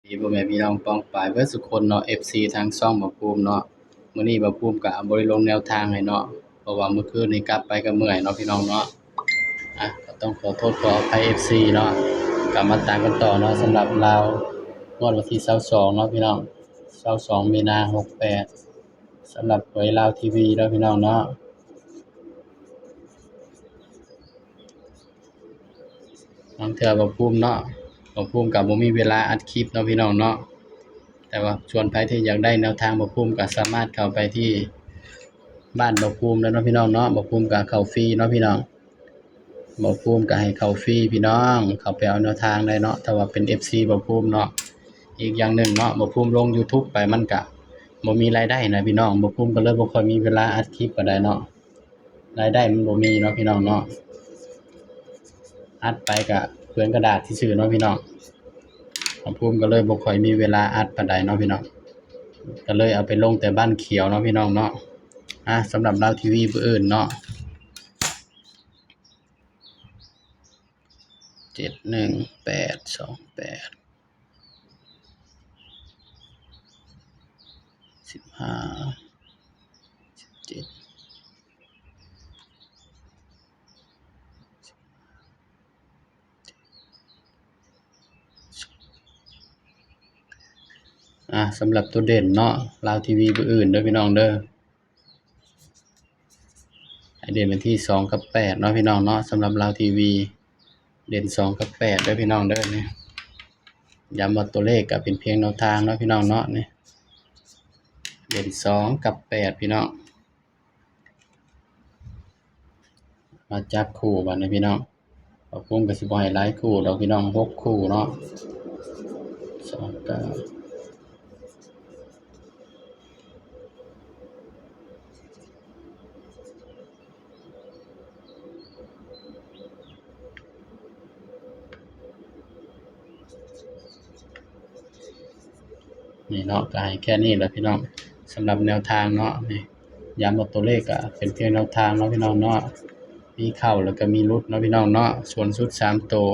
ดีพ่อแม่พี่น้องป้องปรายเบิดสุกคนเนาะ FC ทางช่องบ่ภูมิเนาะมื้อนี้บ่ภูมิก็บ่ได้ลงแนวทางให้เนาะเพราะว่าเมื่อคืนนี้กลับไปก็เมื่อยเนาะพี่น้องเนาะก็ต้องขอโทษขออภัย FC เนาะก็มาตามกันต่อเนาะสำหรับลาวงวดวันที่22เนาะพี่น้อง22มีนา68สำหรับหวยลาวทีวีเนาะพี่น้องเนาะบางเทื่อบ่ภูมิเนาะบ่ภูมิก็บ่มีเวลาอัดคลิปเนาะพี่น้องเนาะแต่ว่าส่วนใครที่อยากได้แนวทางบ่ภูมิก็สามารถเข้าไปที่บ้านบ่ภูมิแล้วเนาะพี่น้องเนาะบ่ภูมิก็เข้าฟรีเนาะพี่น้องบ่ภูมิก็ให้เข้าฟรีพี่น้องเข้าไปเอาแนวทางได้เนาะถ้าว่าเป็น FC บ่ภูมิเนาะอีกอย่างหนึ่งเนาะบ่ภูมิลง YouTube ไปมันก็บ่มีรายได้นะพี่น้องบ่ภูมิก็เลยบ่ค่อยมีเวลาอัดคลิปปานใดเนาะรายได้มันบ่มีเนาะพี่น้องเนาะอัดไปก็เปลืองกระดาษซื่อๆเนาะพี่น้องบ่ภูมิก็เลยบ่ค่อยมีเวลาอัดปานใดเนาะพี่น้องก็เลยเอาไปลงแต่บ้านเขียวเนาะพี่น้องเนาะสำหรับลาวทีวีผู้อื่นเนาะ71828 15 17สำหรับตัวเด่นเนาะลาวทีวีผู้อื่นเด้อพี่น้องเด้อให้เด่นเป็นที่2กับ8เนาะพี่น้องเนาะสำหรับลาวทีวีเด่น2กับ8เด้อพี่น้องเด้อนี่ย้ำว่าตัวเลขก็เป็นเพียงแนวทางเนาะพี่น้องเนาะนี่เด่น2กับ8พี่น้องมาจับคู่บัดนี้พี่น้องผมก็สิบ่ให้หลายคู่ดอกพี่น้อง6คู่เนาะ2 9นี่เนาะก็ให้แค่นี้แหละพี่น้องสำหรับแนวทางเนาะนี่ย้ำว่าตัวเลขก็เป็นเพียงแนวทางเนาะพี่น้องเนาะมีเข้าแล้วก็มีหลุดเนาะพี่น้องเนาะส่วนสุด3ตัว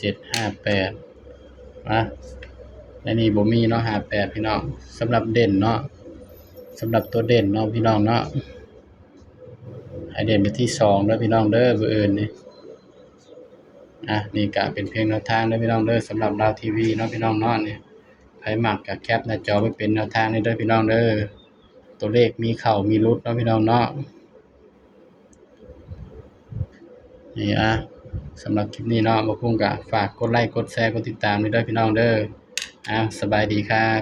8 758และนี่บ่มีเนาะ58พี่น้องสำหรับเด่นเนาะสำหรับตัวเด่นเนาะพี่น้องเนาะให้เด่นไปที่2เด้อพี่น้องเด้อผู้อื่นนี่นี่ก็เป็นเพียงแนวทางเด้อพี่น้องเด้อสำหรับลาวทีวีเนาะพี่น้องเนาะนี่ใครมักก็แคปหน้าจอไว้เป็นแนวทางเด้อพี่น้องเด้อตัวเลขมีเข้ามีหลุดเนาะพี่น้องเนาะนี่สำหรับคลิปนี้เนาะบ่ภูมิก็ฝากกดไลค์กดแชร์กดติดตามด้วยเด้อพี่น้องเด้อสบายดีครับ